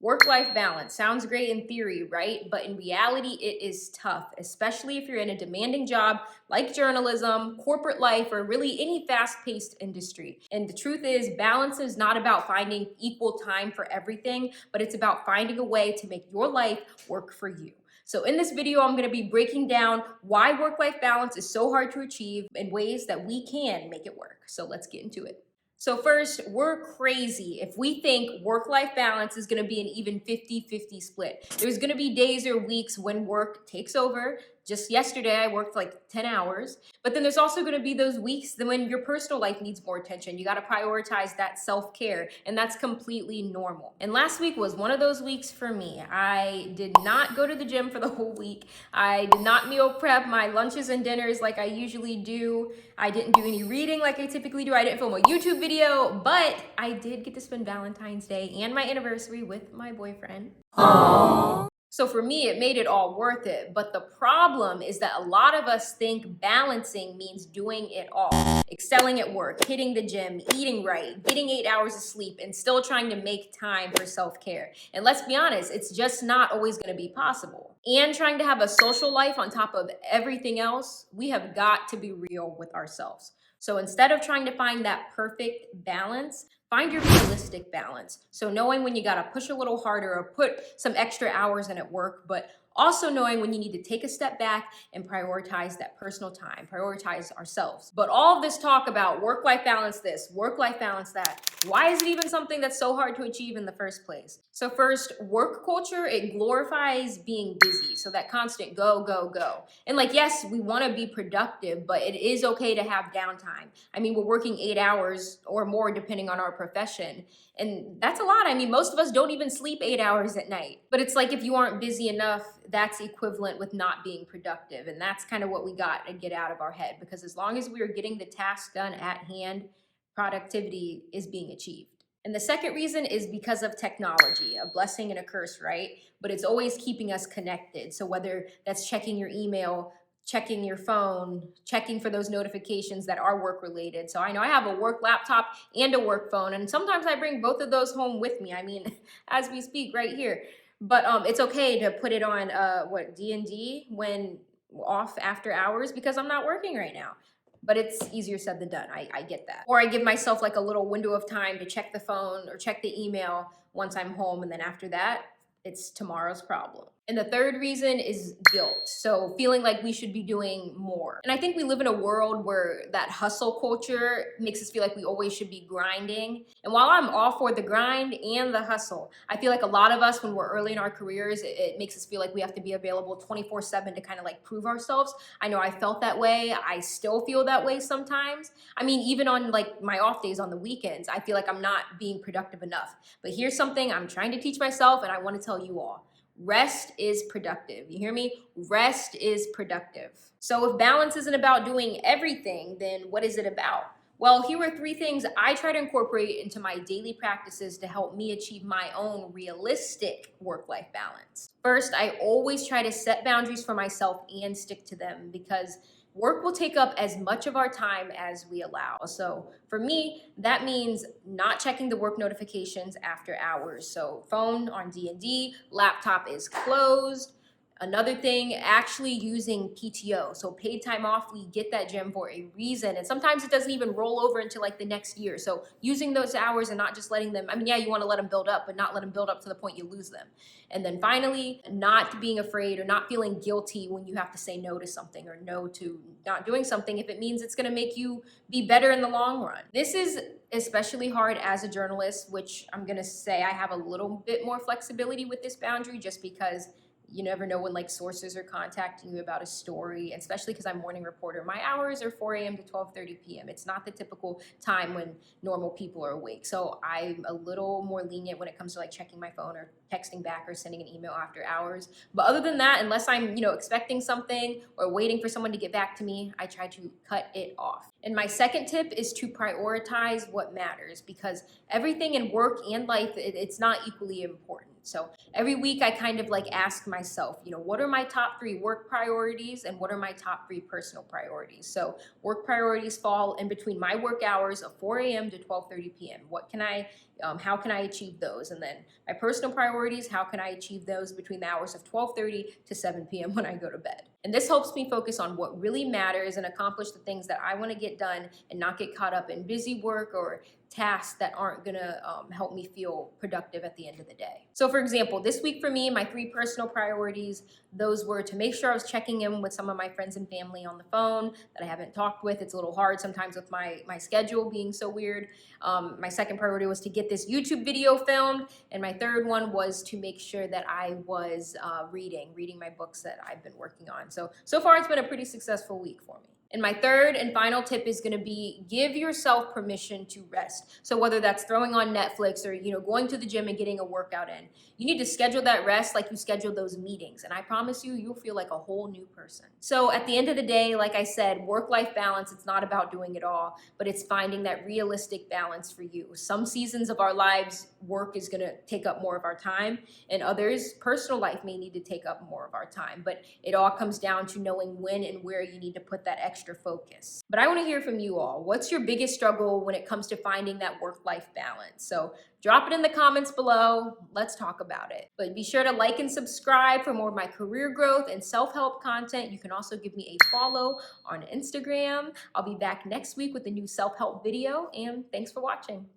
Work-life balance sounds great in theory, right? But in reality, it is tough, especially if you're in a demanding job like journalism, corporate life, or really any fast-paced industry. And the truth is, balance is not about finding equal time for everything, but it's about finding a way to make your life work for you. So in this video, I'm gonna be breaking down why work-life balance is so hard to achieve and ways that we can make it work. So let's get into it. So first, we're crazy if we think work-life balance is going to be an even 50-50 split. There's going to be days or weeks when work takes over. Just yesterday, I worked like 10 hours. But then there's also going to be those weeks when your personal life needs more attention. You got to prioritize that self-care, and that's completely normal. And last week was one of those weeks for me. I did not go to the gym for the whole week. I did not meal prep my lunches and dinners like I usually do. I didn't do any reading like I typically do. I didn't film a YouTube video, but I did get to spend Valentine's Day and my anniversary with my boyfriend. Aww. So for me, it made it all worth it. But the problem is that a lot of us think balancing means doing it all. Excelling at work, hitting the gym, eating right, getting 8 hours of sleep, and still trying to make time for self-care. And let's be honest, it's just not always going to be possible. And trying to have a social life on top of everything else, we have got to be real with ourselves. So instead of trying to find that perfect balance, find your realistic balance. So knowing when you got to push a little harder or put some extra hours in at work, but also knowing when you need to take a step back and prioritize that personal time, prioritize ourselves. But all of this talk about work-life balance this, work-life balance that, why is it even something that's so hard to achieve in the first place? So first, work culture, it glorifies being busy. So that constant go, go, go. And like, yes, we want to be productive, but it is okay to have downtime. I mean, we're working 8 hours or more depending on our profession. And that's a lot. I mean, most of us don't even sleep 8 hours at night. But it's like if you aren't busy enough, that's equivalent with not being productive. And that's kind of what we got to get out of our head. Because as long as we are getting the task done at hand, productivity is being achieved. And the second reason is because of technology, a blessing and a curse, right? But it's always keeping us connected. So whether that's checking your email, checking your phone, checking for those notifications that are work related. So I know I have a work laptop and a work phone, and sometimes I bring both of those home with me. I mean, as we speak right here. But it's okay to put it on D&D when off after hours because I'm not working right now. But it's easier said than done. I get that. Or I give myself like a little window of time to check the phone or check the email once I'm home, and then after that, it's tomorrow's problem. And the third reason is guilt. So feeling like we should be doing more. And I think we live in a world where that hustle culture makes us feel like we always should be grinding. And while I'm all for the grind and the hustle, I feel like a lot of us, when we're early in our careers, it makes us feel like we have to be available 24/7 to kind of like prove ourselves. I know I felt that way. I still feel that way sometimes. I mean, even on like my off days on the weekends, I feel like I'm not being productive enough. But here's something I'm trying to teach myself, and I want to tell you all. Rest is productive. You hear me? Rest is productive. So if balance isn't about doing everything, then what is it about? Well, here are 3 things I try to incorporate into my daily practices to help me achieve my own realistic work-life balance. First, I always try to set boundaries for myself and stick to them because work will take up as much of our time as we allow. So for me, that means not checking the work notifications after hours. So phone on D&D, laptop is closed. Another thing, actually using PTO. So paid time off, we get that gym for a reason. And sometimes it doesn't even roll over into like the next year. So using those hours and not just letting them, I mean, yeah, you want to let them build up, but not let them build up to the point you lose them. And then finally, not being afraid or not feeling guilty when you have to say no to something or no to not doing something if it means it's going to make you be better in the long run. This is especially hard as a journalist, which I'm going to say I have a little bit more flexibility with this boundary just because you never know when like sources are contacting you about a story, especially because I'm morning reporter. My hours are 4 a.m. to 12:30 p.m. It's not the typical time when normal people are awake. So I'm a little more lenient when it comes to like checking my phone or texting back or sending an email after hours. But other than that, unless I'm, expecting something or waiting for someone to get back to me, I try to cut it off. And my second tip is to prioritize what matters because everything in work and life, it's not equally important. So every week I kind of like ask myself, what are my top 3 work priorities and what are my top 3 personal priorities? So work priorities fall in between my work hours of 4 a.m. to 12:30 p.m. What can I How can I achieve those? And then my personal priorities, how can I achieve those between the hours of 12:30 to 7 p.m. when I go to bed? And this helps me focus on what really matters and accomplish the things that I want to get done and not get caught up in busy work or tasks that aren't gonna help me feel productive at the end of the day. So for example, this week for me, my 3 personal priorities, those were to make sure I was checking in with some of my friends and family on the phone that I haven't talked with. It's a little hard sometimes with my schedule being so weird. My second priority was to get this YouTube video filmed. And my third one was to make sure that I was reading my books that I've been working on. So far it's been a pretty successful week for me. And my third and final tip is going to be give yourself permission to rest. So whether that's throwing on Netflix or going to the gym and getting a workout in, you need to schedule that rest like you schedule those meetings. And I promise you, you'll feel like a whole new person. So at the end of the day, like I said, work-life balance, it's not about doing it all, but it's finding that realistic balance for you. Some seasons of our lives, work is going to take up more of our time, and others, personal life may need to take up more of our time. But it all comes down to knowing when and where you need to put that extra focus. But I want to hear from you all. What's your biggest struggle when it comes to finding that work-life balance? So drop it in the comments below. Let's talk about it. But be sure to like and subscribe for more of my career growth and self-help content. You can also give me a follow on Instagram. I'll be back next week with a new self-help video, and thanks for watching.